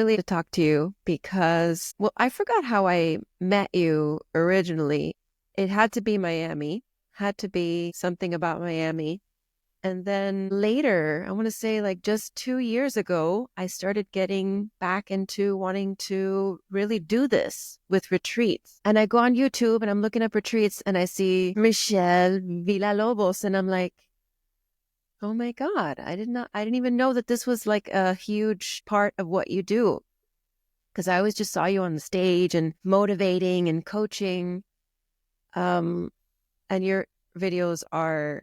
really to talk to you because, well, I forgot how I met you originally. It had to be Miami, had to be something about Miami. And then later, I want to say like just 2 years ago, I started getting back into wanting to really do this with retreats. And I go on YouTube and I'm looking up retreats and I see Michelle Villalobos and I'm like, oh my God, I didn't even know that this was like a huge part of what you do. Because I always just saw you on the stage and motivating and coaching. And your videos are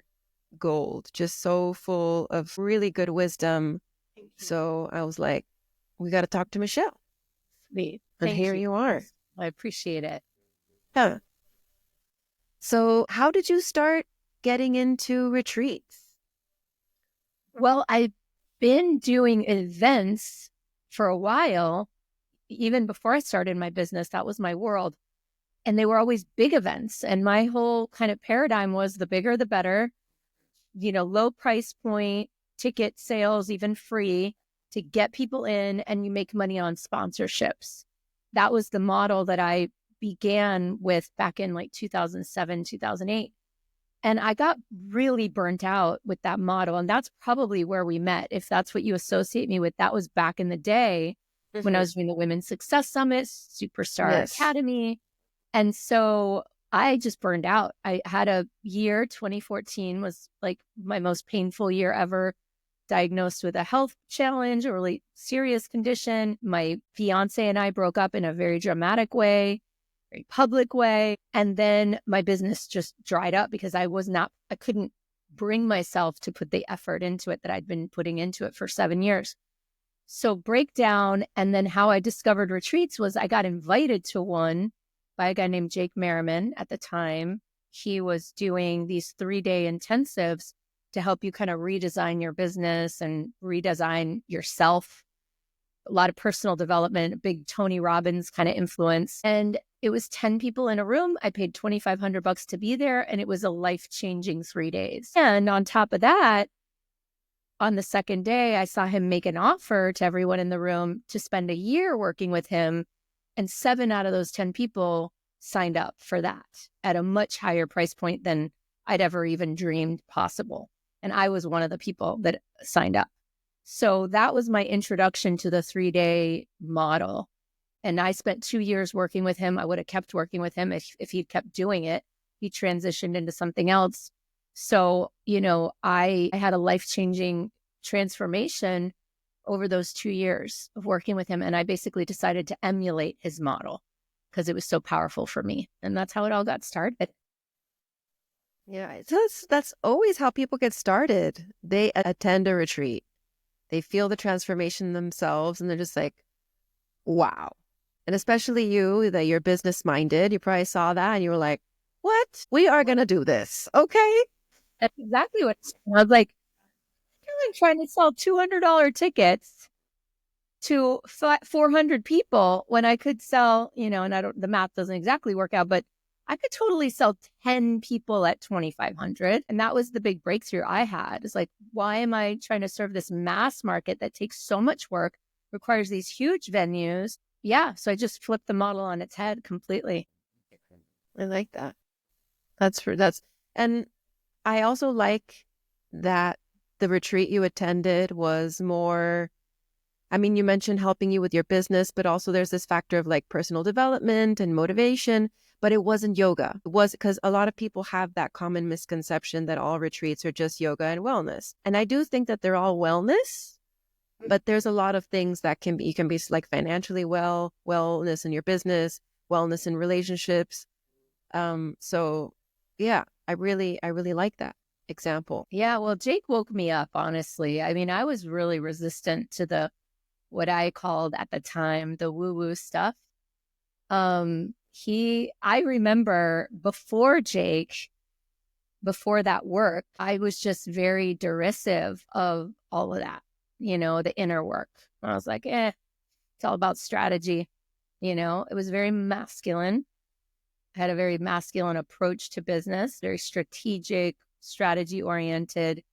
gold, just so full of really good wisdom. So I was like, we got to talk to Michelle. Sweet. And here you are. I appreciate it. Yeah. So how did you start getting into retreats? Well, I've been doing events for a while. Even before I started my business, that was my world. And they were always big events. And my whole kind of paradigm was the bigger, the better, low price point, ticket sales, even free to get people in, and you make money on sponsorships. That was the model that I began with back in like 2007, 2008. And I got really burnt out with that model. And that's probably where we met. If that's what you associate me with, that was back in the day when I was doing the Women's Success Summit, Superstar Academy. And so I just burned out. I had a year, 2014 was like my most painful year ever, diagnosed with a health challenge, a really serious condition. My fiance and I broke up in a very dramatic way, very public way. And then my business just dried up because I couldn't bring myself to put the effort into it that I'd been putting into it for 7 years. So breakdown. And then how I discovered retreats was I got invited to one by a guy named Jake Merriman at the time. He was doing these 3-day intensives to help you kind of redesign your business and redesign yourself. A lot of personal development, big Tony Robbins kind of influence. And it was 10 people in a room. I paid $2,500 to be there, and it was a life-changing 3 days. And on top of that, on the second day, I saw him make an offer to everyone in the room to spend a year working with him. And 7 out of those 10 people signed up for that at a much higher price point than I'd ever even dreamed possible. And I was one of the people that signed up. So that was my introduction to the 3-day model. And I spent 2 years working with him. I would have kept working with him if he'd kept doing it. He transitioned into something else. So, I had a life-changing transformation over those 2 years of working with him. And I basically decided to emulate his model because it was so powerful for me. And that's how it all got started. Yeah, that's always how people get started. They attend a retreat. They feel the transformation themselves and they're just like, wow. And especially you, that you're business minded, you probably saw that and you were like, what? We are going to do this. Okay. That's exactly what I was like. I'm trying to sell $200 tickets to 400 people when I could sell, and the math doesn't exactly work out, but I could totally sell 10 people at 2,500. And that was the big breakthrough I had. It's like, why am I trying to serve this mass market that takes so much work, requires these huge venues? Yeah. So I just flipped the model on its head completely. I like that. And I also like that the retreat you attended was more, you mentioned helping you with your business, but also there's this factor of like personal development and motivation, but it wasn't yoga. It was because a lot of people have that common misconception that all retreats are just yoga and wellness. And I do think that they're all wellness, but there's a lot of things that you can be like financially well, wellness in your business, wellness in relationships. So yeah, I really like that example. Yeah. Well, Jake woke me up, honestly. I was really resistant to what I called at the time, the woo-woo stuff. I remember before that work, I was just very derisive of all of that, the inner work. I was like, it's all about strategy. It was very masculine. I had a very masculine approach to business, very strategic, strategy oriented.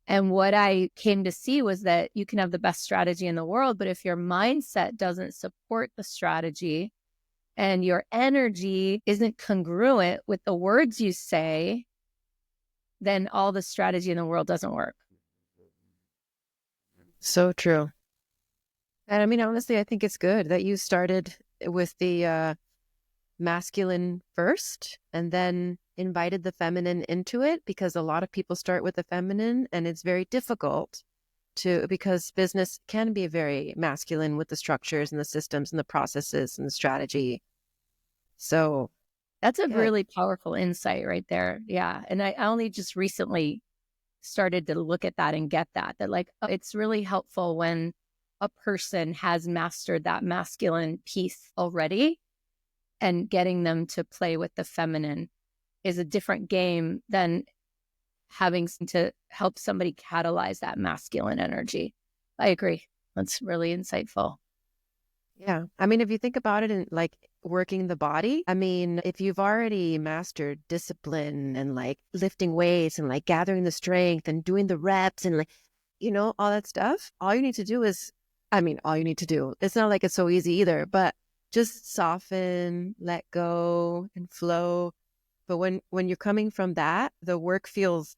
And what I came to see was that you can have the best strategy in the world, but if your mindset doesn't support the strategy and your energy isn't congruent with the words you say, then all the strategy in the world doesn't work. So true. And I mean, honestly, I think it's good that you started with the masculine first and then invited the feminine into it, because a lot of people start with the feminine and it's very difficult because business can be very masculine with the structures and the systems and the processes and the strategy. So That's a yeah, really powerful insight right there. Yeah. And I only just recently started to look at that and get that like, it's really helpful when a person has mastered that masculine piece already, and getting them to play with the feminine is a different game than having to help somebody catalyze that masculine energy. I agree. That's really insightful. yeah. I mean, if you think about it in like working the body, I mean, if you've already mastered discipline and like lifting weights and like gathering the strength and doing the reps and like, all that stuff, all you need to do is, I mean, all you need to do, it's not like it's so easy either, but just soften, let go and flow. But when you're coming from that, the work feels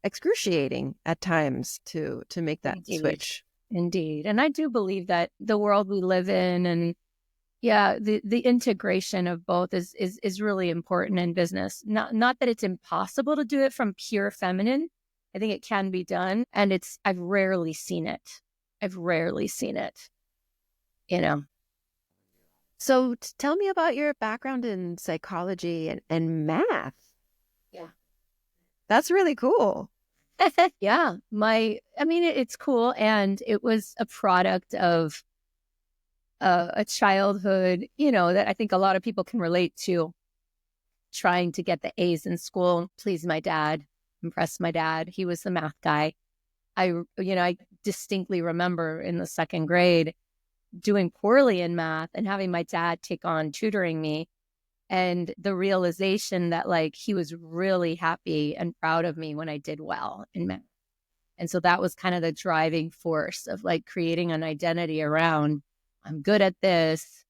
excruciating at times to make that Indeed. switch. Indeed. And I do believe that the world we live in, and yeah, the integration of both is really important in business. Not that it's impossible to do it from pure feminine. I think it can be done. And I've rarely seen it. I've rarely seen it, you know. So tell me about your background in psychology and math. Yeah. That's really cool. Yeah. I mean, it's cool. And it was a product of a childhood, that I think a lot of people can relate to, trying to get the A's in school, please my dad, impress my dad. He was the math guy. I distinctly remember in the second grade doing poorly in math and having my dad take on tutoring me, and the realization that like he was really happy and proud of me when I did well in math. And so that was kind of the driving force of like creating an identity around, I'm good at this.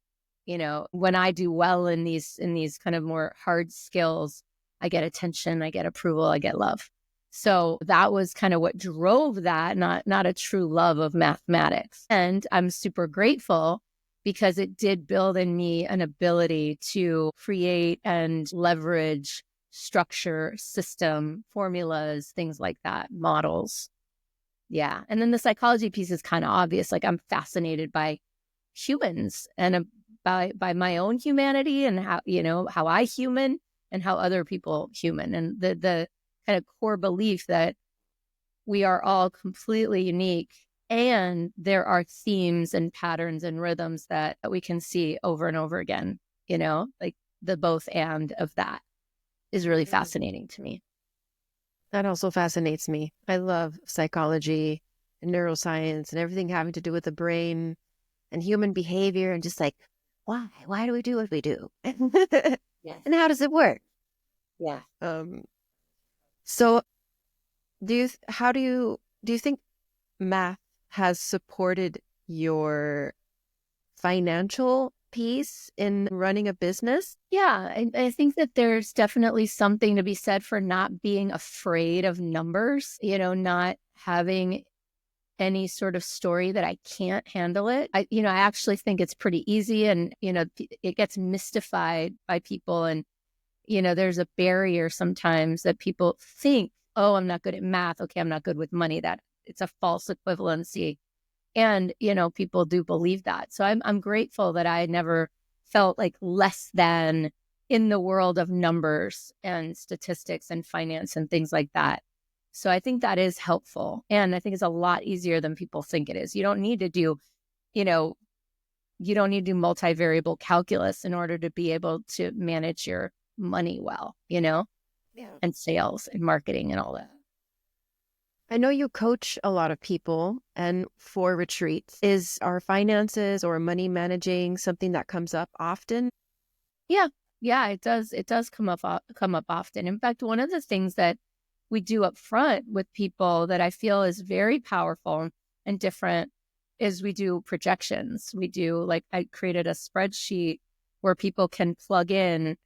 When I do well in these kind of more hard skills, I get attention, I get approval, I get love. So that was kind of what drove that, not a true love of mathematics. And I'm super grateful because it did build in me an ability to create and leverage structure, system, formulas, things like that, models. Yeah. And then the psychology piece is kind of obvious. Like I'm fascinated by humans and by my own humanity and how I human and how other people human, and the kind of core belief that we are all completely unique, and there are themes and patterns and rhythms that we can see over and over again. Like the both and of that is really fascinating to me. That also fascinates me. I love psychology and neuroscience and everything having to do with the brain and human behavior and just like, why? Why do we do what we do? Yeah. And how does it work? Yeah. So how do you think math has supported your financial piece in running a business? Yeah, I think that there's definitely something to be said for not being afraid of numbers, not having any sort of story that I can't handle it. I actually think it's pretty easy, and, it gets mystified by people. And, there's a barrier sometimes that people think, oh, I'm not good at math. Okay, I'm not good with money. That it's a false equivalency. And, people do believe that. So I'm grateful that I never felt like less than in the world of numbers and statistics and finance and things like that. So I think that is helpful. And I think it's a lot easier than people think it is. You don't need to do, multivariable calculus in order to be able to manage your money well, Yeah. and sales and marketing and all that. I know you coach a lot of people, and for retreats, is our finances or money managing something that comes up often? Yeah. Yeah, it does. It does come up often. In fact, one of the things that we do up front with people that I feel is very powerful and different is we do projections. We do, like, I created a spreadsheet where people can plug in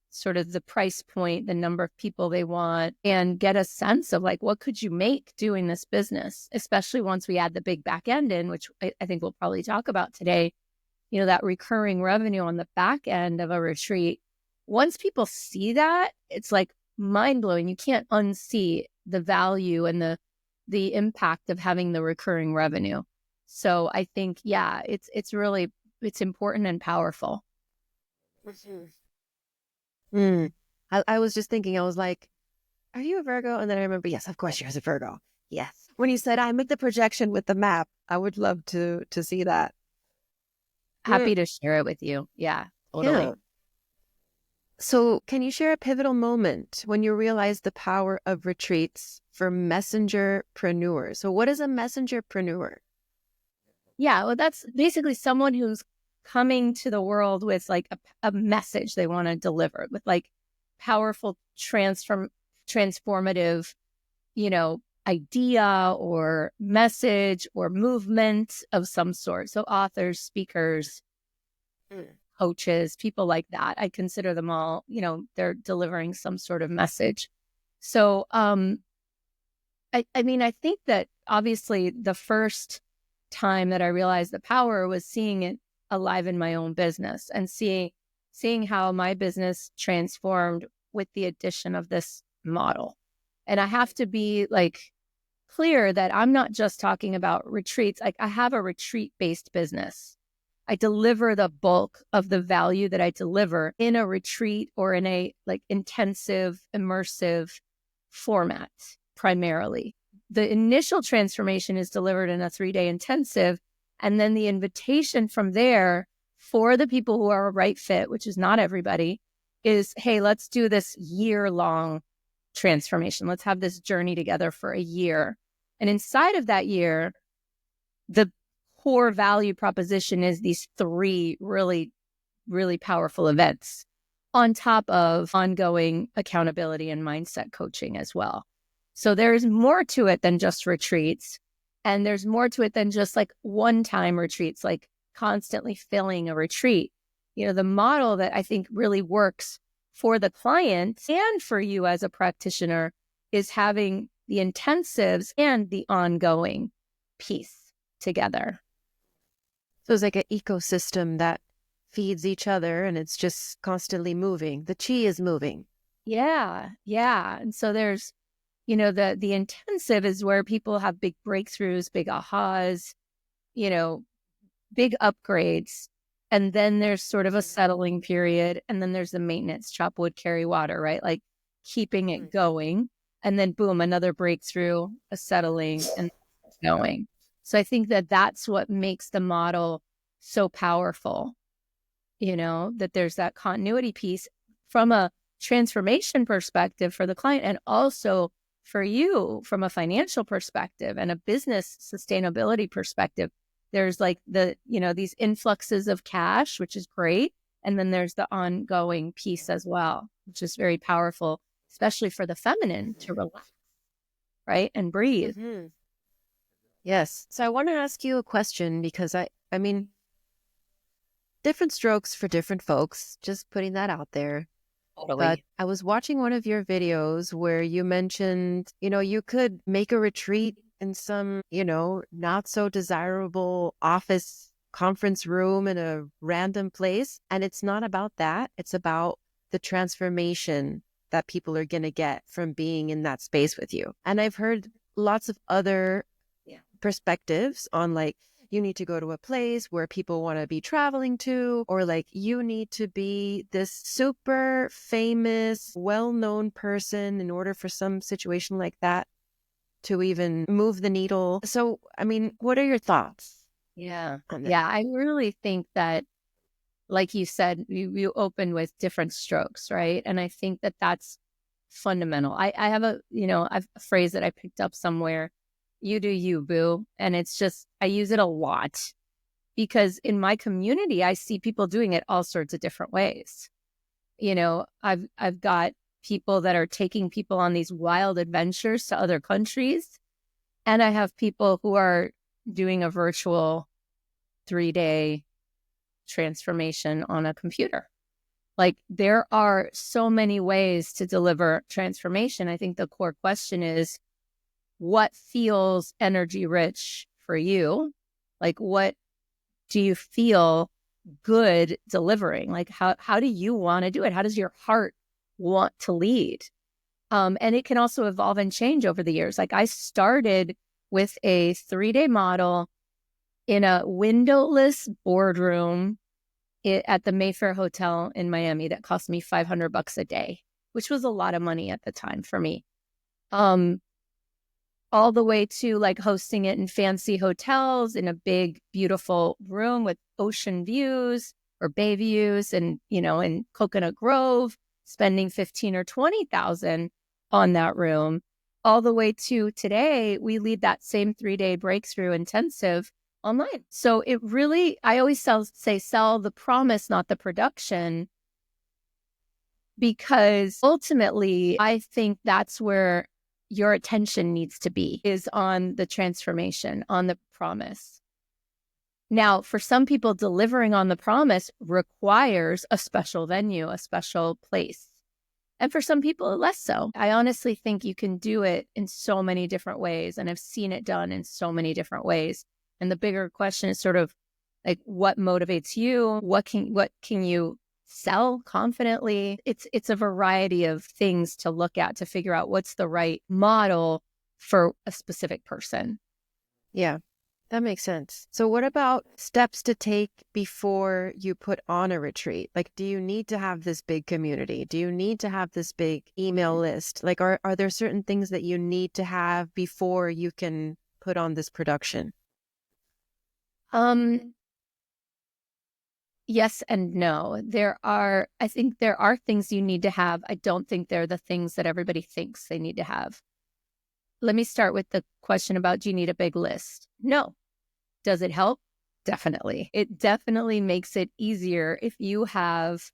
sort of the price point, the number of people they want, and get a sense of like, what could you make doing this business, especially once we add the big back end in, which I think we'll probably talk about today, that recurring revenue on the back end of a retreat. Once people see that, it's like mind blowing. You can't unsee the value and the impact of having the recurring revenue. So I think, yeah, it's really, it's important and powerful. Mm. I was just thinking, I was like, are you a Virgo? And then I remember, yes, of course, you're a Virgo. Yes. When you said I make the projection with the map, I would love to see that. Mm. Happy to share it with you. Yeah, Yeah. totally. So can you share a pivotal moment when you realized the power of retreats for messengerpreneurs? So what is a messengerpreneur? Yeah, well, that's basically someone who's coming to the world with like a message they want to deliver, with like powerful transformative, idea or message or movement of some sort. So authors, speakers, coaches, people like that. I consider them all, they're delivering some sort of message. So I mean, I think that obviously the first time that I realized the power was seeing it alive in my own business and seeing how my business transformed with the addition of this model. And I have to be like clear that I'm not just talking about retreats. Like, I have a retreat-based business. I deliver the bulk of the value that I deliver in a retreat or in a like intensive, immersive format primarily. The initial transformation is delivered in a 3-day intensive. And then the invitation from there for the people who are a right fit, which is not everybody, is, hey, let's do this year-long transformation. Let's have this journey together for a year. And inside of that year, the core value proposition is these 3 really, really powerful events on top of ongoing accountability and mindset coaching as well. So there's more to it than just retreats. And there's more to it than just like one-time retreats, like constantly filling a retreat. The model that I think really works for the client and for you as a practitioner is having the intensives and the ongoing piece together. So it's like an ecosystem that feeds each other and it's just constantly moving. The chi is moving. Yeah. Yeah. And so there's, the intensive is where people have big breakthroughs, big ahas, big upgrades. And then there's sort of a settling period. And then there's the maintenance, chop wood, carry water, right? Like keeping it going. And then boom, another breakthrough, a settling, and going. So I think that that's what makes the model so powerful, that there's that continuity piece from a transformation perspective for the client, and also for you from a financial perspective and a business sustainability perspective. There's like these influxes of cash, which is great. And then there's the ongoing piece as well, which is very powerful, especially for the feminine to relax, right? And breathe. Mm-hmm. Yes. So I want to ask you a question because I mean, different strokes for different folks, just putting that out there. Totally. But I was watching one of your videos where you mentioned, you could make a retreat in some, not so desirable office conference room in a random place. And it's not about that. It's about the transformation that people are going to get from being in that space with you. And I've heard lots of other perspectives on like, you need to go to a place where people want to be traveling to, or like you need to be this super famous, well-known person in order for some situation like that to even move the needle. So, I mean, what are your thoughts? Yeah. Yeah. I really think that, like you said, you open with different strokes, right? And I think that that's fundamental. I have a phrase that I picked up somewhere: you do you, boo. And it's just, I use it a lot because in my community, I see people doing it all sorts of different ways. I've got people that are taking people on these wild adventures to other countries. And I have people who are doing a virtual 3-day transformation on a computer. Like, there are so many ways to deliver transformation. I think the core question is, what feels energy rich for you? Like, what do you feel good delivering? Like, how do you want to do it? How does your heart want to lead? And it can also evolve and change over the years. Like, I started with a 3-day model in a windowless boardroom at the Mayfair Hotel in Miami that cost me $500 a day, which was a lot of money at the time for me. All the way to like hosting it in fancy hotels in a big, beautiful room with ocean views or bay views, and, you know, in Coconut Grove, spending 15 or 20,000 on that room, all the way to today, we lead that same 3-day breakthrough intensive online. So it really, I always say sell the promise, not the production, because ultimately I think that's where your attention needs to be, is on the transformation, on the promise. Now, for some people, delivering on the promise requires a special venue, a special place. And for some people, less so. I honestly think you can do it in so many different ways, and I've seen it done in so many different ways. And the bigger question is sort of like, what motivates you? What can you sell confidently? It's a variety of things to look at to figure out what's the right model for a specific person. Yeah, that makes sense. So what about steps to take before you put on a retreat? Like, do you need to have this big community? Do you need to have this big email list? Like, are there certain things that you need to have before you can put on this production? Yes and no. I think there are things you need to have. I don't think they're the things that everybody thinks they need to have. Let me start with the question about, do you need a big list? No. Does it help? Definitely. It definitely makes it easier if you have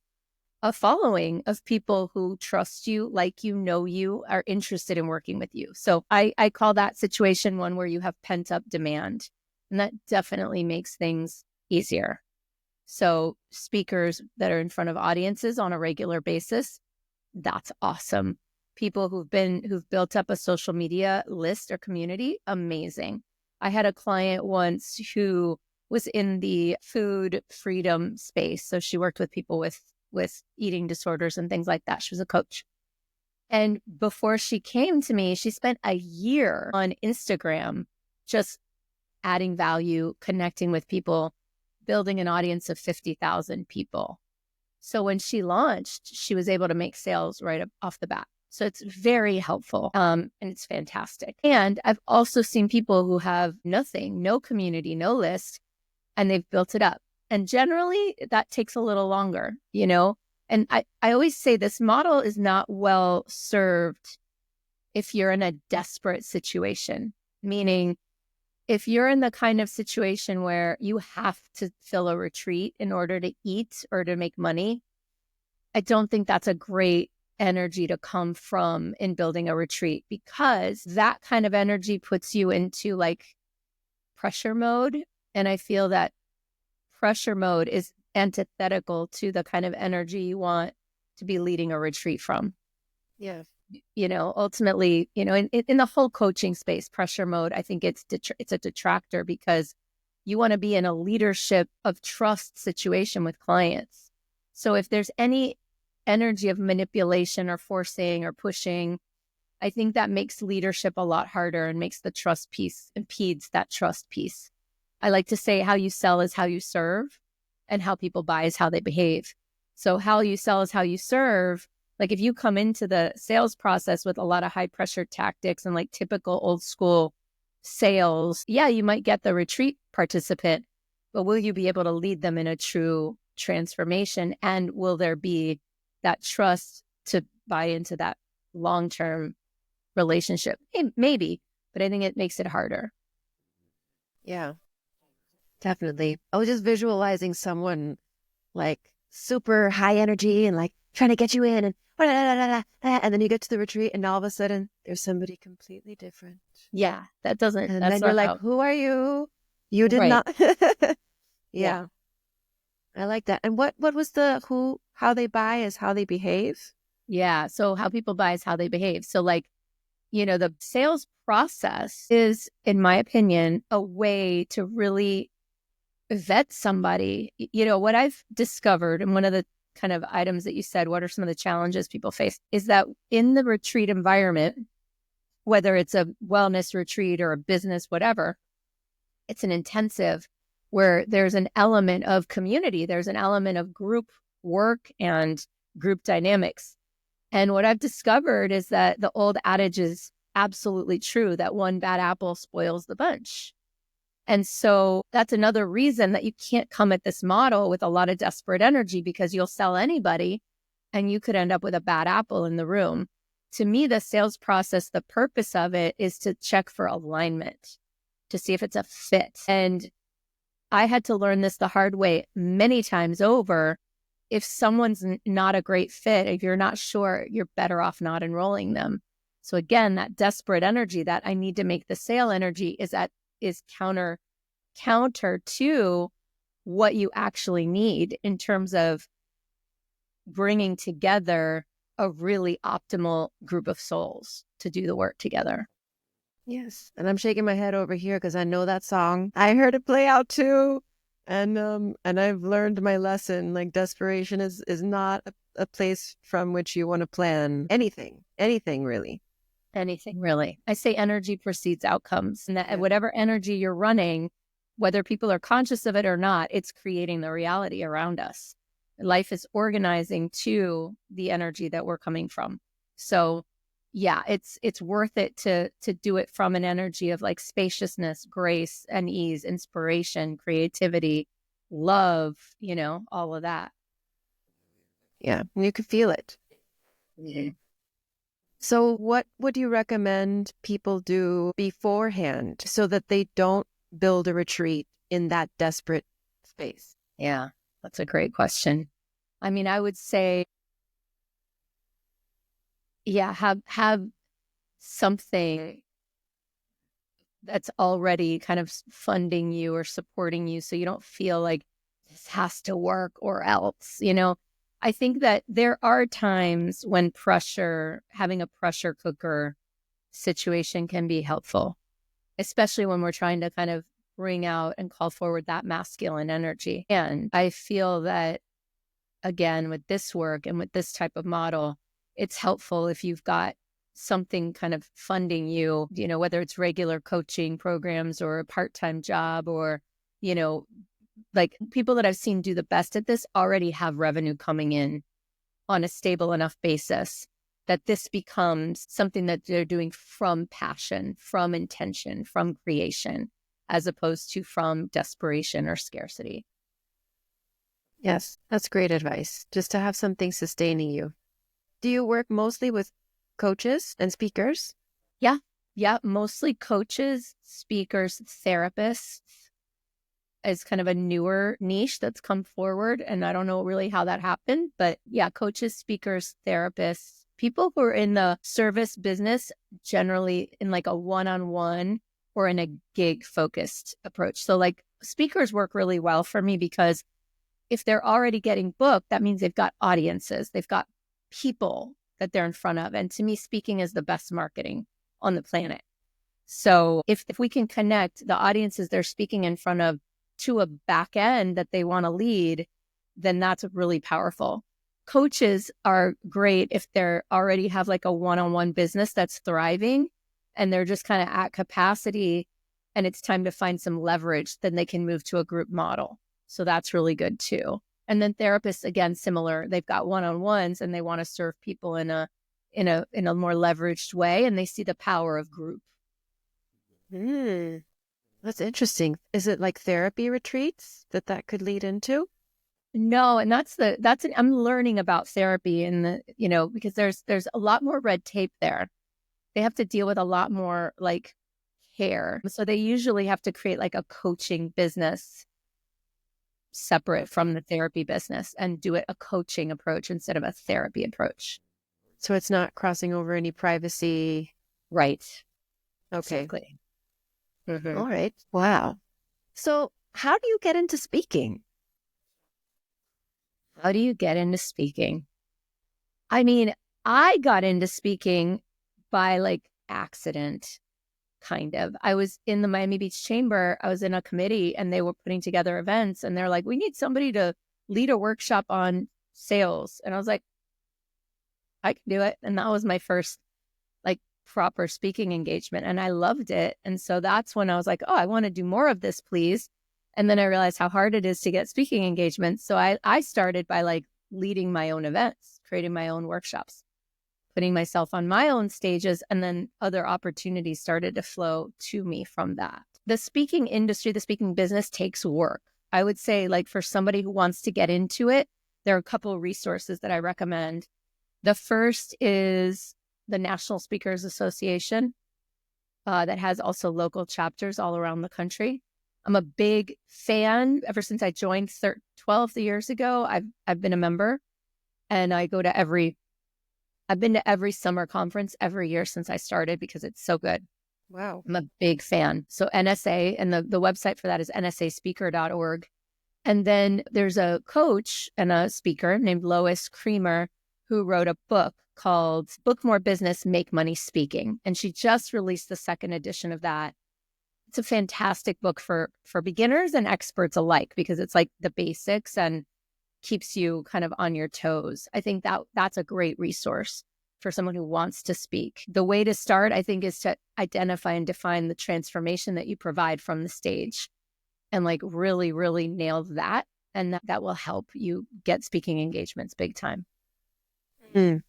a following of people who trust you, like you, know you, are interested in working with you. So I call that situation one where you have pent up demand. And that definitely makes things easier. So speakers that are in front of audiences on a regular basis, that's awesome. People who've built up a social media list or community, amazing. I had a client once who was in the food freedom space. So she worked with people with eating disorders and things like that. She was a coach. And before she came to me, she spent a year on Instagram just adding value, connecting with people, building an audience of 50,000 people. So when she launched, she was able to make sales right off the bat. So it's very helpful, and it's fantastic. And I've also seen people who have nothing, no community, no list, and they've built it up. And generally that takes a little longer, you know? And I always say this model is not well served if you're in a desperate situation, meaning if you're in the kind of situation where you have to fill a retreat in order to eat or to make money, I don't think that's a great energy to come from in building a retreat, because that kind of energy puts you into like pressure mode. And I feel that pressure mode is antithetical to the kind of energy you want to be leading a retreat from. Yeah. You know, ultimately, you know, in the whole coaching space, pressure mode, I think it's a detractor, because you want to be in a leadership of trust situation with clients. So if there's any energy of manipulation or forcing or pushing, I think that makes leadership a lot harder and makes the trust piece, impedes that trust piece. I like to say how you sell is how you serve, and how people buy is how they behave. So how you sell is how you serve. Like if you come into the sales process with a lot of high pressure tactics and like typical old school sales, yeah, you might get the retreat participant, but will you be able to lead them in a true transformation? And will there be that trust to buy into that long-term relationship? Maybe, but I think it makes it harder. Yeah, definitely. I was just visualizing someone like super high energy and like trying to get you in and then you get to the retreat and all of a sudden there's somebody completely different. Yeah, And that's then you're not like, how. who are you? You did Right. not. Yeah. Yeah, I like that. And what was how they buy is how they behave? Yeah. So how people buy is how they behave. So like, the sales process is, in my opinion, a way to really vet somebody. What I've discovered, and one of the kind of items that you said, what are some of the challenges people face, is that in the retreat environment, whether it's a wellness retreat or a business, whatever, it's an intensive where there's an element of community, there's an element of group work and group dynamics. And what I've discovered is that the old adage is absolutely true, that one bad apple spoils the bunch. And so that's another reason that you can't come at this model with a lot of desperate energy, because you'll sell anybody and you could end up with a bad apple in the room. To me, the sales process, the purpose of it is to check for alignment, to see if it's a fit. And I had to learn this the hard way many times over. If someone's not a great fit, if you're not sure, you're better off not enrolling them. So again, that desperate energy, that I need to make the sale energy, is counter to what you actually need in terms of bringing together a really optimal group of souls to do the work together. Yes. And I'm shaking my head over here because I know that song. I heard it play out too. And I've learned my lesson. Like desperation is not a place from which you want to plan anything really. Anything really. I say energy precedes outcomes, and that Yeah. whatever energy you're running, whether people are conscious of it or not, it's creating the reality around us. Life is organizing to the energy that we're coming from. So yeah, it's worth it to do it from an energy of like spaciousness, grace and ease, inspiration, creativity, love, all of that. Yeah. And you can feel it. Mhm. So what would you recommend people do beforehand so that they don't build a retreat in that desperate space? Yeah, that's a great question. I mean, I would say, yeah, have something that's already kind of funding you or supporting you, so you don't feel like this has to work or else. I think that there are times when having a pressure cooker situation can be helpful, especially when we're trying to kind of bring out and call forward that masculine energy. And I feel that, again, with this work and with this type of model, it's helpful if you've got something kind of funding you, whether it's regular coaching programs or a part-time job, or, like people that I've seen do the best at this already have revenue coming in on a stable enough basis that this becomes something that they're doing from passion, from intention, from creation, as opposed to from desperation or scarcity. Yes, that's great advice. Just to have something sustaining you. Do you work mostly with coaches and speakers? Yeah. Yeah. Mostly coaches, speakers, therapists is kind of a newer niche that's come forward. And I don't know really how that happened, but yeah, coaches, speakers, therapists, people who are in the service business, generally in like a one-on-one or in a gig focused approach. So like speakers work really well for me because if they're already getting booked, that means they've got audiences, they've got people that they're in front of. And to me, speaking is the best marketing on the planet. So if we can connect the audiences they're speaking in front of to a back end that they want to lead, then that's really powerful. Coaches are great if they're already have like a one-on-one business that's thriving and they're just kind of at capacity and it's time to find some leverage, then they can move to a group model. So that's really good too. And then therapists, again, similar. They've got one-on-ones and they want to serve people in a more leveraged way, and they see the power of group. Hmm. That's interesting. Is it like therapy retreats that could lead into? No, and I'm learning about therapy and because there's a lot more red tape there. They have to deal with a lot more like care. So they usually have to create like a coaching business separate from the therapy business and do it a coaching approach instead of a therapy approach. So it's not crossing over any privacy. Right. Okay. Exactly. Mm-hmm. All right. Wow. So how do you get into speaking? How do you get into speaking? I mean, I got into speaking by like accident, kind of. I was in the Miami Beach Chamber. I was in a committee and they were putting together events and they're like, we need somebody to lead a workshop on sales. And I was like, I can do it. And that was my first like proper speaking engagement. And I loved it. And so that's when I was like, oh, I want to do more of this, please. And then I realized how hard it is to get speaking engagements. So I started by like leading my own events, creating my own workshops, putting myself on my own stages, and then other opportunities started to flow to me from that. The speaking industry, the speaking business takes work. I would say like for somebody who wants to get into it, there are a couple of resources that I recommend. The first is the National Speakers Association that has also local chapters all around the country. I'm a big fan. Ever since I joined 12 years ago, I've been a member, and I've been to every summer conference every year since I started because it's so good. Wow. I'm a big fan. So NSA, and the website for that is nsaspeaker.org. And then there's a coach and a speaker named Lois Creamer who wrote a book called Book More Business, Make Money Speaking. And she just released the second edition of that. It's a fantastic book for beginners and experts alike because it's like the basics and keeps you kind of on your toes. I think that's a great resource for someone who wants to speak. The way to start, I think, is to identify and define the transformation that you provide from the stage and like really, really nail that. And that will help you get speaking engagements big time. Mm.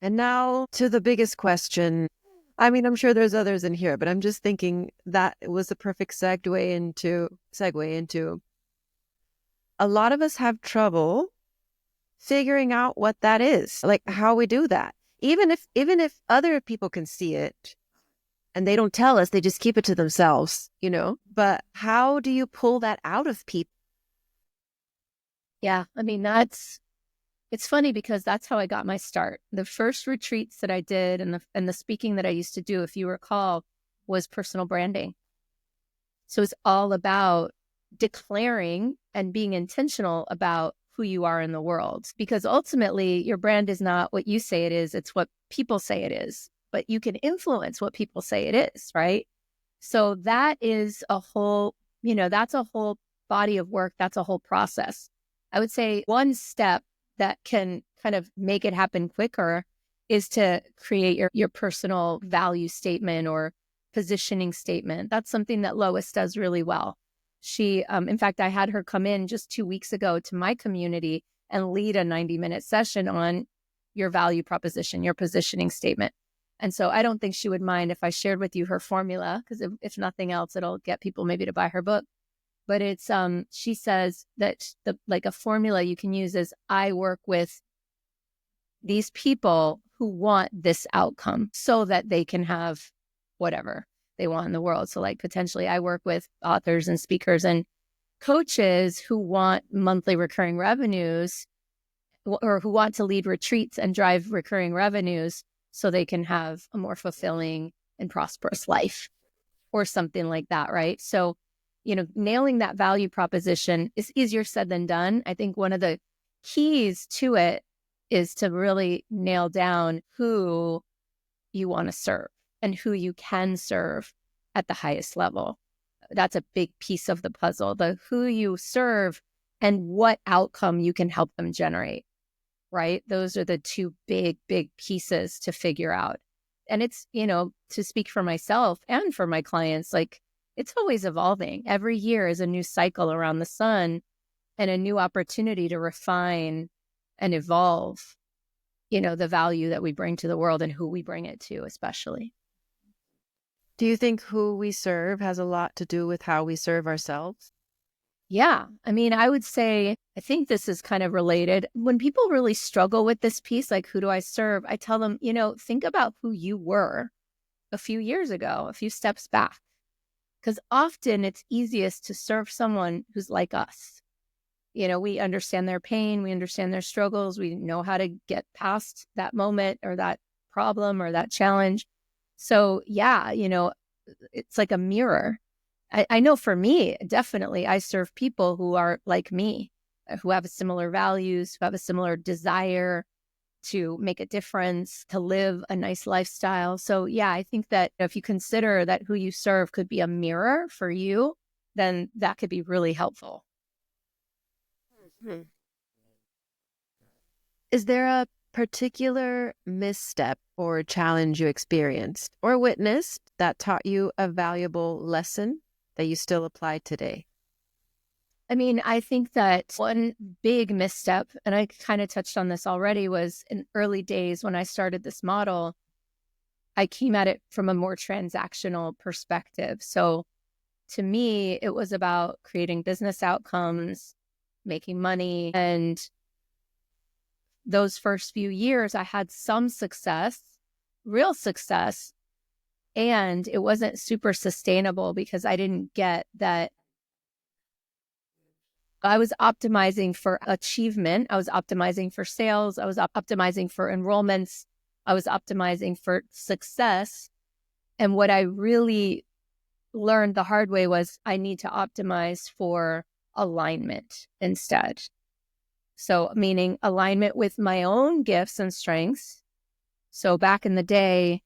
And now to the biggest question. I mean, I'm sure there's others in here, but I'm just thinking that was the perfect segue into a lot of us have trouble figuring out what that is, like how we do that. Even if other people can see it and they don't tell us, they just keep it to themselves, But how do you pull that out of people? Yeah, I mean, it's funny because that's how I got my start. The first retreats that I did and the speaking that I used to do, if you recall, was personal branding. So it's all about declaring and being intentional about who you are in the world, because ultimately your brand is not what you say it is. It's what people say it is, but you can influence what people say it is, right? So that is a whole, that's a whole body of work. That's a whole process. I would say one step that can kind of make it happen quicker is to create your personal value statement or positioning statement. That's something that Lois does really well. She, in fact, I had her come in just 2 weeks ago to my community and lead a 90-minute session on your value proposition, your positioning statement. And so I don't think she would mind if I shared with you her formula, because if nothing else, it'll get people maybe to buy her book. But it's, she says that like a formula you can use is, I work with these people who want this outcome so that they can have whatever they want in the world. So like potentially I work with authors and speakers and coaches who want monthly recurring revenues or who want to lead retreats and drive recurring revenues so they can have a more fulfilling and prosperous life or something like that, right? So, nailing that value proposition is easier said than done. I think one of the keys to it is to really nail down who you want to serve and who you can serve at the highest level. That's a big piece of the puzzle, the who you serve and what outcome you can help them generate, right? Those are the two big pieces to figure out. And it's, to speak for myself and for my clients, like it's always evolving. Every year is a new cycle around the sun and a new opportunity to refine and evolve, the value that we bring to the world and who we bring it to, especially. Do you think who we serve has a lot to do with how we serve ourselves? Yeah. I mean, I would say, I think this is kind of related. When people really struggle with this piece, like, who do I serve? I tell them, think about who you were a few years ago, a few steps back. Because often it's easiest to serve someone who's like us. We understand their pain, we understand their struggles, we know how to get past that moment or that problem or that challenge. So yeah, it's like a mirror. I know for me, definitely, I serve people who are like me, who have similar values, who have a similar desire to make a difference, to live a nice lifestyle. So yeah, I think that if you consider that who you serve could be a mirror for you, then that could be really helpful. Hmm. Is there a particular misstep or challenge you experienced or witnessed that taught you a valuable lesson that you still apply today? I mean, I think that one big misstep, and I kind of touched on this already, was in early days when I started this model, I came at it from a more transactional perspective. So to me, it was about creating business outcomes, making money. And those first few years, I had some success, real success, and it wasn't super sustainable because I didn't get that. I was optimizing for achievement. I was optimizing for sales. I was optimizing for enrollments. I was optimizing for success. And what I really learned the hard way was I need to optimize for alignment instead. So, meaning alignment with my own gifts and strengths. So, back in the day,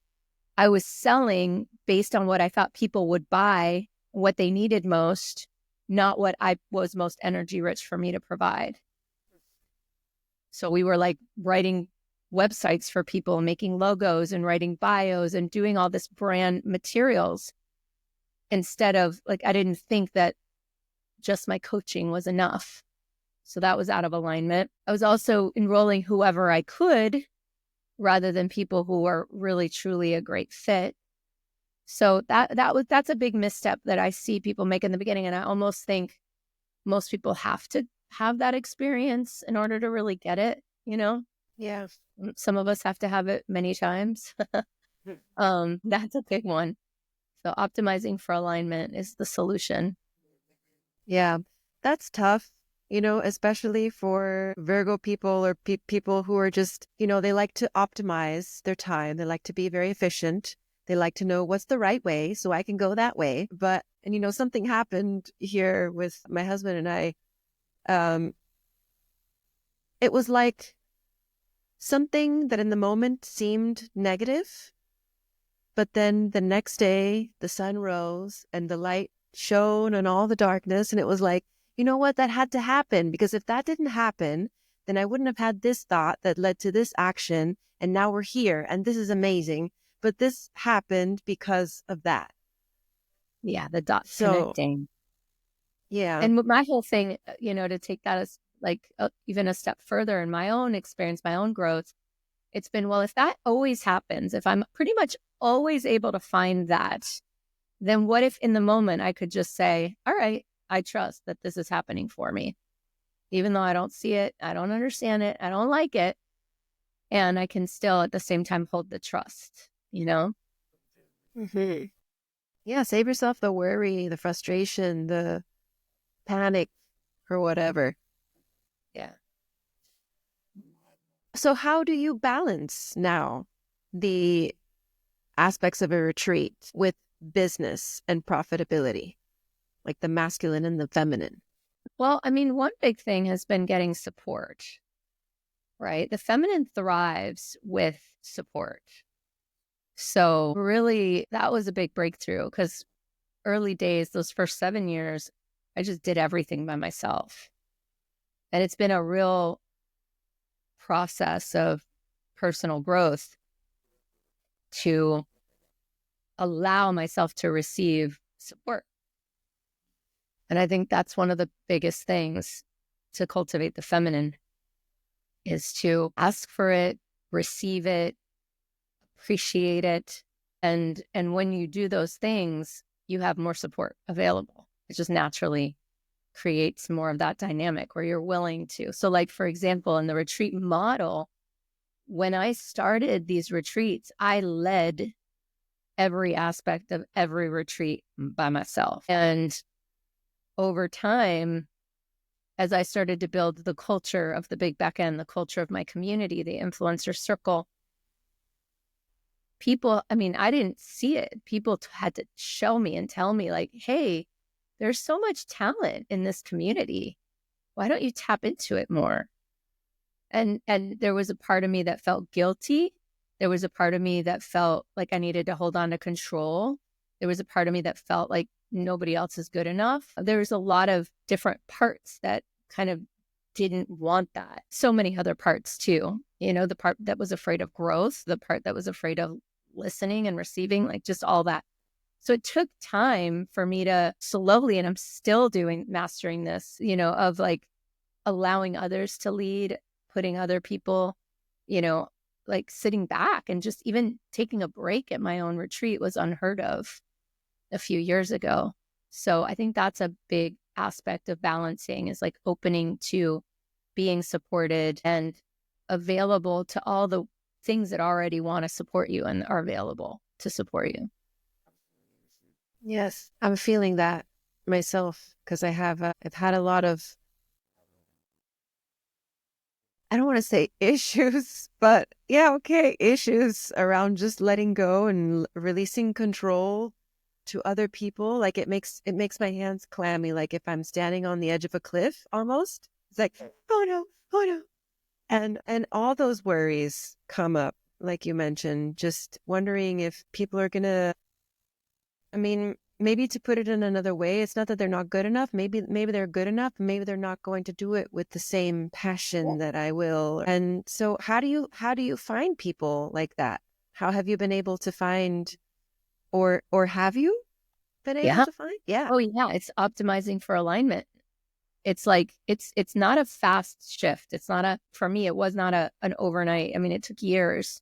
I was selling based on what I thought people would buy, what they needed most, not what I was most energy rich for me to provide. So we were like writing websites for people, making logos and writing bios and doing all this brand materials instead of like, I didn't think that just my coaching was enough. So that was out of alignment. I was also enrolling whoever I could rather than people who were really, truly a great fit. So that's a big misstep that I see people make in the beginning. And I almost think most people have to have that experience in order to really get it. Yeah. Some of us have to have it many times. That's a big one. So optimizing for alignment is the solution. Yeah, that's tough, especially for Virgo people or people who are just, they like to optimize their time. They like to be very efficient. They like to know what's the right way so I can go that way. And something happened here with my husband and I. Um, it was like something that in the moment seemed negative, but then the next day the sun rose and the light shone on all the darkness. And it was like, you know what? That had to happen, because if that didn't happen, then I wouldn't have had this thought that led to this action. And now we're here and this is amazing. But this happened because of that. Yeah, the dots So, connecting. yeah. And my whole thing, to take that as like even a step further in my own experience, my own growth, it's been, well, if that always happens, if I'm pretty much always able to find that, then what if in the moment I could just say, all right, I trust that this is happening for me, even though I don't see it, I don't understand it, I don't like it. And I can still at the same time hold the trust. Mm-hmm. Yeah. Save yourself the worry, the frustration, the panic, or whatever. Yeah. So, how do you balance now the aspects of a retreat with business and profitability, like the masculine and the feminine? Well, I mean, one big thing has been getting support, right? The feminine thrives with support. So, really, that was a big breakthrough because early days, those first 7 years, I just did everything by myself. And it's been a real process of personal growth to allow myself to receive support. And I think that's one of the biggest things to cultivate the feminine is to ask for it, receive it, appreciate it. And when you do those things, you have more support available. It just naturally creates more of that dynamic where you're willing to. So like, for example, in the retreat model, when I started these retreats, I led every aspect of every retreat by myself. And over time, as I started to build the culture of the big back end, the culture of my community, the influencer circle, people, I mean, I didn't see it. People had to show me and tell me like, hey, there's so much talent in this community. Why don't you tap into it more? And there was a part of me that felt guilty. There was a part of me that felt like I needed to hold on to control. There was a part of me that felt like nobody else is good enough. There was a lot of different parts that kind of didn't want that. So many other parts too. You know, the part that was afraid of growth, the part that was afraid of listening and receiving, like just all that. So it took time for me to slowly, and I'm still mastering this, you know, of like allowing others to lead, putting other people, you know, like sitting back, and just even taking a break at my own retreat was unheard of a few years ago. So I think that's a big aspect of balancing, is like opening to being supported and available to all the things that already want to support you and are available to support you. Yes, I'm feeling that myself because I've had a lot of, I don't want to say issues, but yeah, okay, issues around just letting go and releasing control to other people. Like it makes my hands clammy, like if I'm standing on the edge of a cliff almost. It's like, oh no, oh no. And all those worries come up, like you mentioned, just wondering if people are gonna, I mean, maybe to put it in another way, it's not that they're not good enough. Maybe they're good enough. Maybe they're not going to do it with the same passion that I will. And so how do you find people like that? How have you been able to find, or have you been able Yeah. to find? Yeah. Oh yeah. It's optimizing for alignment. It's like, it's not a fast shift. It's not for me, it was not an overnight. I mean, it took years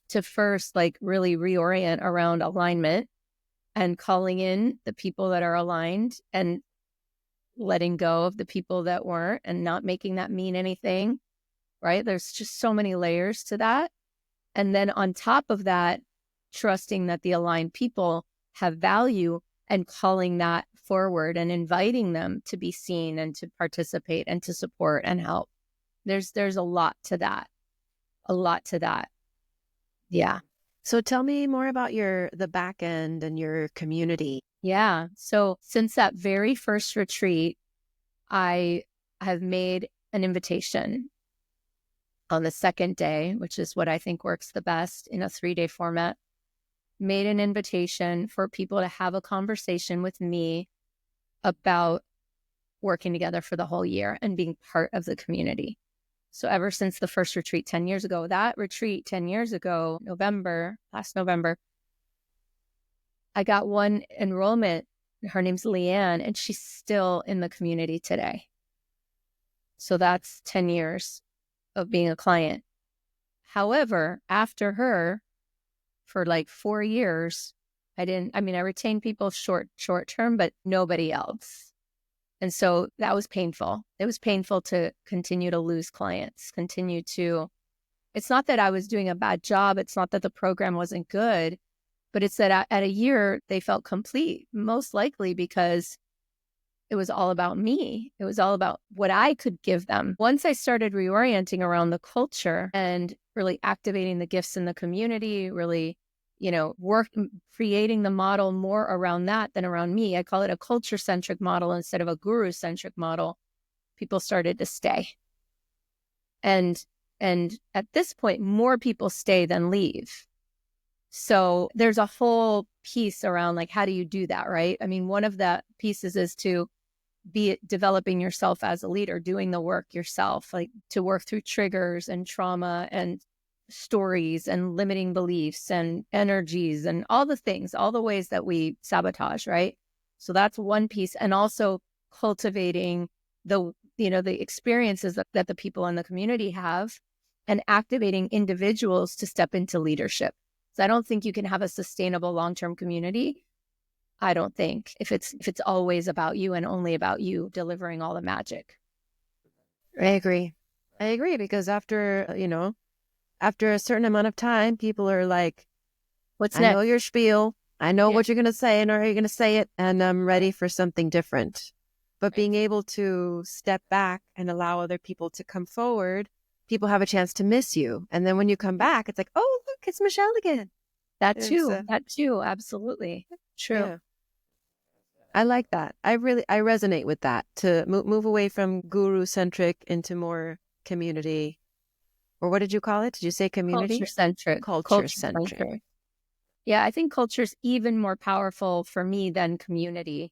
to first like really reorient around alignment and calling in the people that are aligned and letting go of the people that weren't, and not making that mean anything, right? There's just so many layers to that. And then on top of that, trusting that the aligned people have value and calling that forward and inviting them to be seen and to participate and to support and help. There's a lot to that. A lot to that. Yeah. So tell me more about the back end and your community. Yeah. So since that very first retreat, I have made an invitation on the second day, which is what I think works the best in a 3-day format. Made an invitation for people to have a conversation with me about working together for the whole year and being part of the community. So ever since the first retreat 10 years ago, that retreat 10 years ago, last November, I got one enrollment. Her name's Leanne, and she's still in the community today. So that's 10 years of being a client. However, after her, for like 4 years, I retained people short term, but nobody else. And so that was painful. It was painful to continue to lose clients, it's not that I was doing a bad job. It's not that the program wasn't good, but it's that at a year, they felt complete, most likely because it was all about me. It was all about what I could give them. Once I started reorienting around the culture and really activating the gifts in the community, really, creating the model more around that than around me. I call it a culture-centric model instead of a guru-centric model. People started to stay. And at this point, more people stay than leave. So there's a whole piece around like, how do you do that, right? I mean, one of the pieces is to be developing yourself as a leader, doing the work yourself, like to work through triggers and trauma and stories and limiting beliefs and energies and all the things, all the ways that we sabotage, right? So that's one piece. And also cultivating the experiences that the people in the community have and activating individuals to step into leadership. So I don't think you can have a sustainable long-term community. I don't think if it's always about you and only about you delivering all the magic. I agree because after a certain amount of time, people are like, What's I next? know your spiel. I know what you're going to say and are you going to say it? And I'm ready for something different. But being able to step back and allow other people to come forward, people have a chance to miss you. And then when you come back, it's like, oh, look, it's Michelle again. That It's too. That too. Absolutely. True. yeah. I like that. I resonate with that, to move away from guru centric into more community. Or what did you call it? Did you say community? Culture centric. Culture centric. Yeah, I think culture is even more powerful for me than community.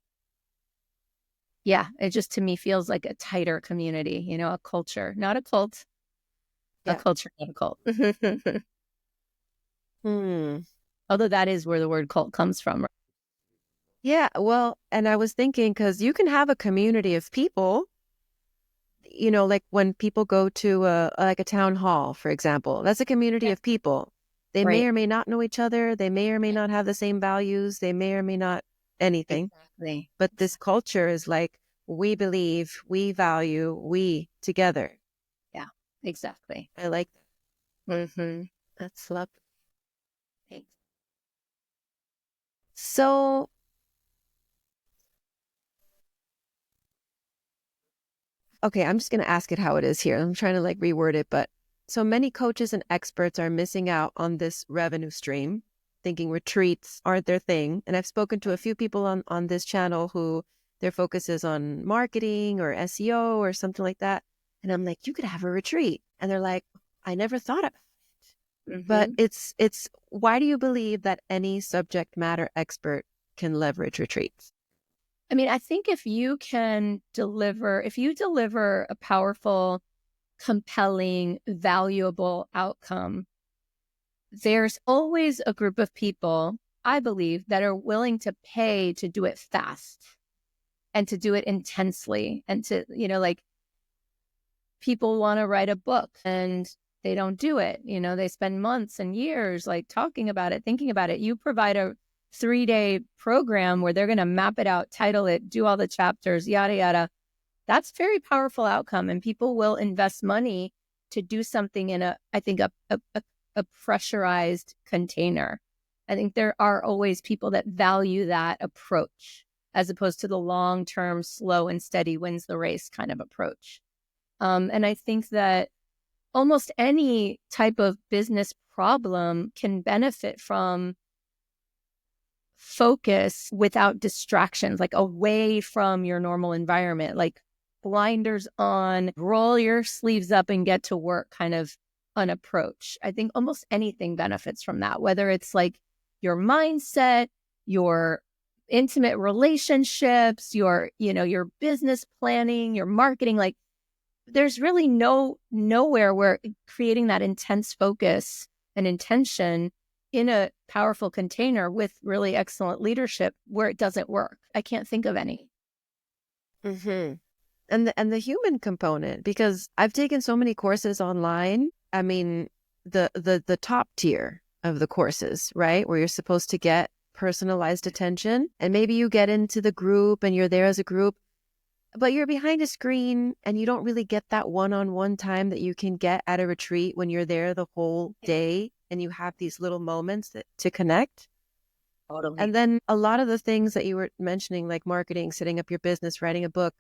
Yeah, it just to me feels like a tighter community, you know, a culture, not a cult, a Yeah. culture, not a cult. Hmm. Although that is where the word cult comes from. Yeah. Well, and I was thinking, because you can have a community of people, you know, like when people go to like a town hall, for example, that's a community Yeah. of people. They may Right. or may not know each other. They may or may not have the same values. They may or may not anything. Exactly. But this culture is like, we believe, we value, we together. Yeah, exactly. I like that. Mm-hmm. That's lovely. Thanks. So, okay, I'm just going to ask it how it is here. I'm trying to like reword it, but so many coaches and experts are missing out on this revenue stream, thinking retreats aren't their thing. And I've spoken to a few people on this channel who their focus is on marketing or SEO or something like that. And I'm like, you could have a retreat. And they're like, I never thought of it. But Mm-hmm. it's why do you believe that any subject matter expert can leverage retreats? I mean, I think if you deliver a powerful, compelling, valuable outcome, there's always a group of people, I believe, that are willing to pay to do it fast and to do it intensely and to, you know, like people want to write a book and they don't do it. You know, they spend months and years like talking about it, thinking about it. You provide a 3-day program where they're going to map it out, title it, do all the chapters, yada, yada. That's very powerful outcome. And people will invest money to do something in I think, a pressurized container. I think there are always people that value that approach as opposed to the long-term, slow and steady wins the race kind of approach. And I think that almost any type of business problem can benefit from focus without distractions, like away from your normal environment, like blinders on, roll your sleeves up and get to work kind of an approach. I think almost anything benefits from that, whether it's like your mindset, your intimate relationships, your business planning, your marketing, like there's really nowhere where creating that intense focus and intention in a powerful container with really excellent leadership where it doesn't work. I can't think of any. Mm-hmm. And the human component, because I've taken so many courses online. I mean, the top tier of the courses, right? Where you're supposed to get personalized attention. And maybe you get into the group and you're there as a group, but you're behind a screen and you don't really get that one-on-one time that you can get at a retreat when you're there the whole day and you have these little moments to connect. Totally. And then a lot of the things that you were mentioning, like marketing, setting up your business, writing a book,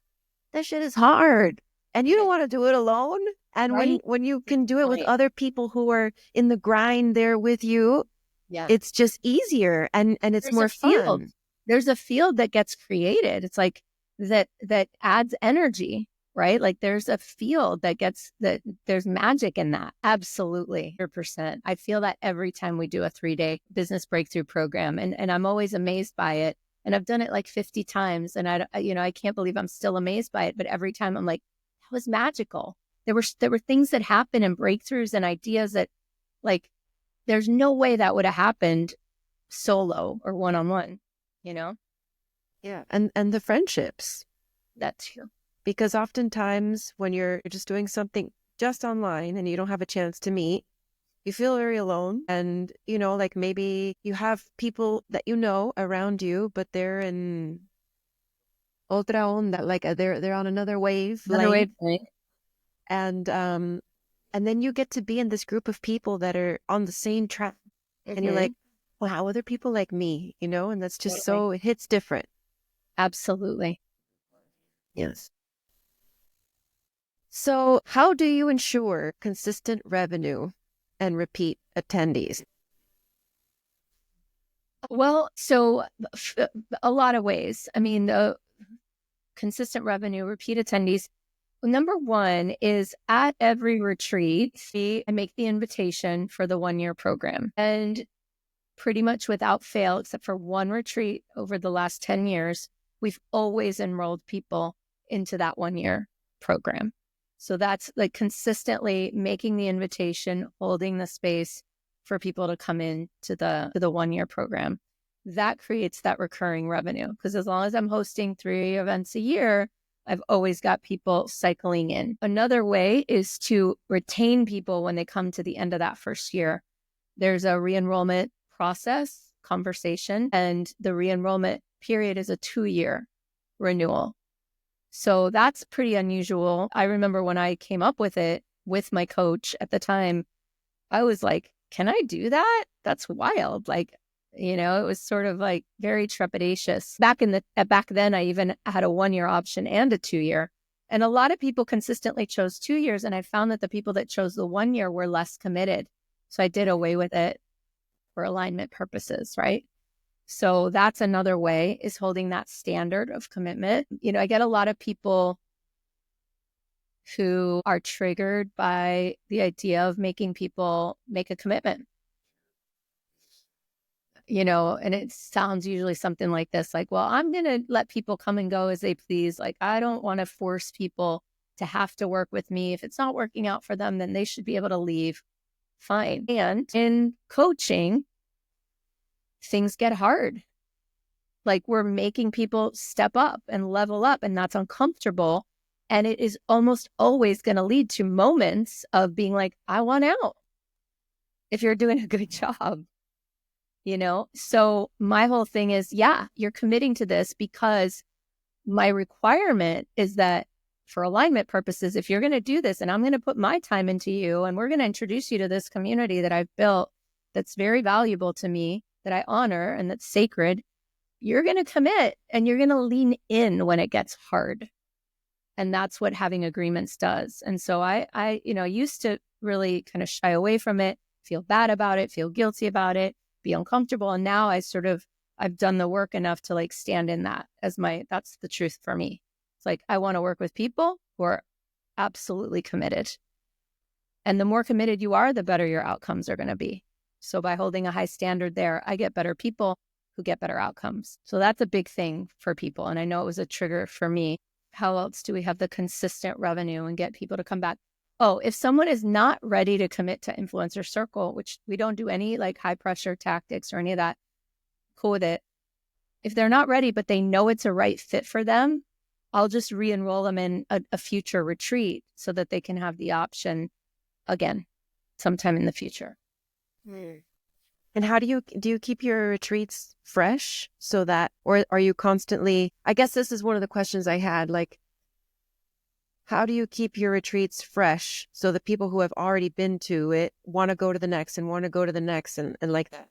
that shit is hard. And you don't want to do it alone. And Right? when you can do it with Right. other people who are in the grind there with you, Yeah. it's just easier and it's There's more a field. fun. There's a field that gets created. It's like that adds energy, right? Like there's a field that there's magic in that. Absolutely. 100%. I feel that every time we do a 3-day business breakthrough program and I'm always amazed by it. And I've done it like 50 times and I can't believe I'm still amazed by it. But every time I'm like, that was magical. There were things that happen and breakthroughs and ideas that like, there's no way that would have happened solo or one-on-one, you know? Yeah. And the friendships. That too. Because oftentimes when you're just doing something just online and you don't have a chance to meet, you feel very alone. And, like maybe you have people that you know around you, but they're in otra onda, like they're on another Another way of wavelength. saying And then you get to be in this group of people that are on the same track. And you're like, wow, other people like me, and that's just totally. so, it hits different. Absolutely. Yes. So, how do you ensure consistent revenue and repeat attendees? Well, so a lot of ways. I mean, the consistent revenue, repeat attendees. Number one is at every retreat, I make the invitation for the 1-year program. And pretty much without fail, except for one retreat over the last 10 years, we've always enrolled people into that 1-year program. So that's like consistently making the invitation, holding the space for people to come in to the 1-year program. That creates that recurring revenue, because as long as I'm hosting 3 events a year, I've always got people cycling in. Another way is to retain people when they come to the end of that first year. There's a re-enrollment process, conversation, and the re-enrollment period is a 2-year renewal. So that's pretty unusual. I remember when I came up with it with my coach at the time, I was like, can I do that? That's wild. Like, it was sort of like very trepidatious. Back then, I even had a 1-year option and a 2-year. And a lot of people consistently chose 2 years. And I found that the people that chose the 1-year were less committed. So I did away with it for alignment purposes, right? So that's another way, is holding that standard of commitment. I get a lot of people who are triggered by the idea of making people make a commitment. And it sounds usually something like this, like, well, I'm going to let people come and go as they please. Like, I don't want to force people to have to work with me. If it's not working out for them, then they should be able to leave. Fine. And in coaching, things get hard. Like, we're making people step up and level up, and that's uncomfortable. And it is almost always going to lead to moments of being like, I want out if you're doing a good job. So my whole thing is, yeah, you're committing to this, because my requirement is that for alignment purposes, if you're going to do this and I'm going to put my time into you and we're going to introduce you to this community that I've built that's very valuable to me, that I honor and that's sacred, you're going to commit and you're going to lean in when it gets hard. And that's what having agreements does. And so I used to really kind of shy away from it, feel bad about it, feel guilty about it, be uncomfortable. And now I've done the work enough to like stand in that as that's the truth for me. It's like, I want to work with people who are absolutely committed. And the more committed you are, the better your outcomes are going to be. So by holding a high standard there, I get better people who get better outcomes. So that's a big thing for people. And I know it was a trigger for me. How else do we have the consistent revenue and get people to come back? Oh, if someone is not ready to commit to Influencer Circle, which we don't do any like high pressure tactics or any of that, cool with it. If they're not ready, but they know it's a right fit for them, I'll just re-enroll them in a future retreat so that they can have the option again sometime in the future. And how do you keep your retreats fresh so that, or are you constantly, I guess this is one of the questions I had, like, how do you keep your retreats fresh so the people who have already been to it want to go to the next and want to go to the next and like that?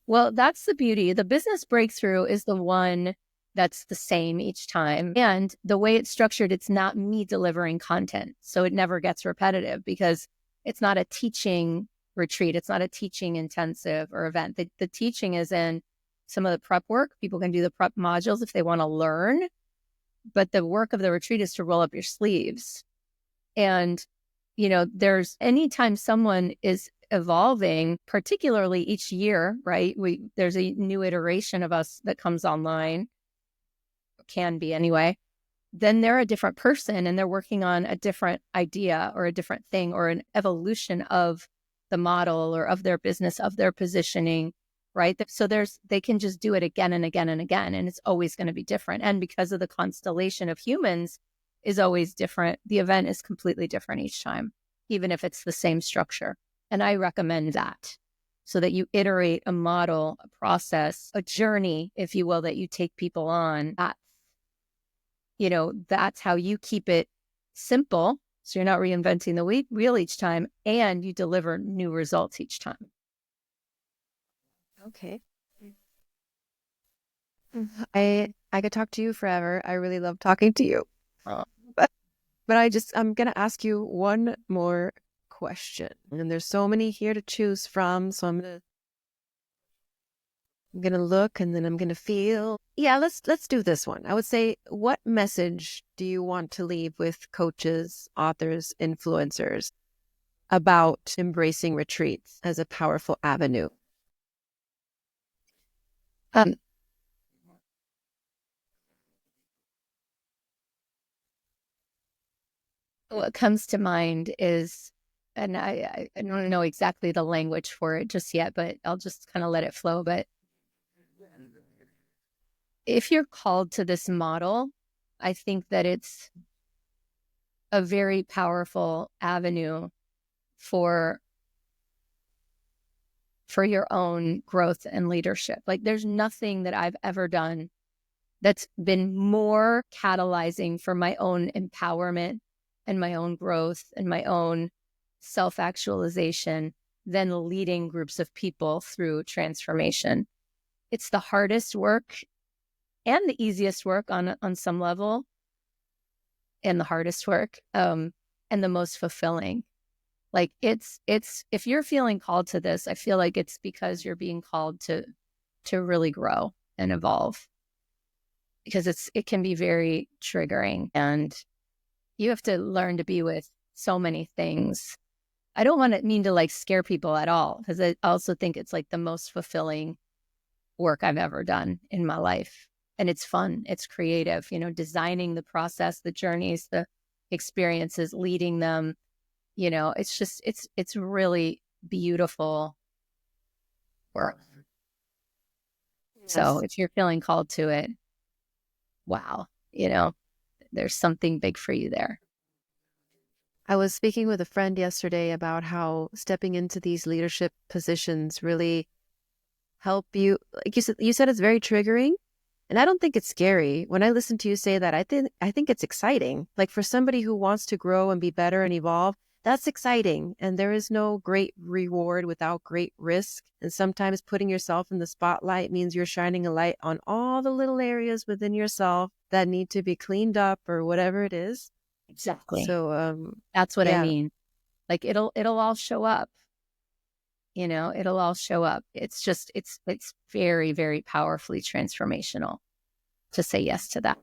Well, that's the beauty. The business breakthrough is the one that's the same each time. And the way it's structured, it's not me delivering content. So it never gets repetitive, because it's not a teaching retreat. It's not a teaching intensive or event. The teaching is in some of the prep work. People can do the prep modules if they want to learn. But the work of the retreat is to roll up your sleeves. And, there's anytime someone is evolving, particularly each year, right? There's a new iteration of us that comes online, can be anyway. Then they're a different person and they're working on a different idea or a different thing or an evolution of the model or of their business, of their positioning, right? So they can just do it again and again and again, and it's always going to be different. And because of the constellation of humans is always different, the event is completely different each time, even if it's the same structure. And I recommend that, so that you iterate a model, a process, a journey, if you will, that you take people on. That's how you keep it simple. So you're not reinventing the wheel each time, and you deliver new results each time. Okay. I could talk to you forever. I really love talking to you. Oh. But I'm gonna ask you one more question. And there's so many here to choose from. So I'm gonna look and then I'm gonna feel. Yeah, let's do this one. I would say, what message do you want to leave with coaches, authors, influencers about embracing retreats as a powerful avenue? Um, what comes to mind is, and I don't know exactly the language for it just yet, but I'll just kind of let it flow. But if you're called to this model, I think that it's a very powerful avenue for your own growth and leadership. Like there's nothing that I've ever done that's been more catalyzing for my own empowerment and my own growth and my own self-actualization than leading groups of people through transformation. It's the hardest work and the easiest work on some level, and the hardest work, and the most fulfilling. Like it's if you're feeling called to this, I feel like it's because you're being called to really grow and evolve, because it can be very triggering and you have to learn to be with so many things. I don't want to mean to like scare people at all, because I also think it's like the most fulfilling work I've ever done in my life. And it's fun, it's creative, designing the process, the journeys, the experiences, leading them. It's just it's really beautiful work. So Yes. if you're feeling called to it, wow, there's something big for you there. I was speaking with a friend yesterday about how stepping into these leadership positions really help you. Like you said it's very triggering. And I don't think it's scary. When I listen to you say that, I think it's exciting. Like for somebody who wants to grow and be better and evolve, that's exciting. And there is no great reward without great risk. And sometimes putting yourself in the spotlight means you're shining a light on all the little areas within yourself that need to be cleaned up or whatever it is. Exactly. So That's what I yeah. mean. Like it'll all show up. It'll all show up. It's just it's very, very powerfully transformational to say yes to that.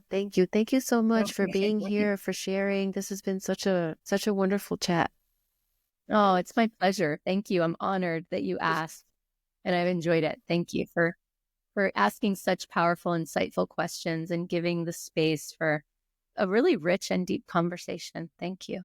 Thank you. Thank you so much for Okay. being here, for sharing. This has been such a wonderful chat. Oh, it's my pleasure. Thank you. I'm honored that you asked, and I've enjoyed it. Thank you for asking such powerful, insightful questions and giving the space for a really rich and deep conversation. Thank you.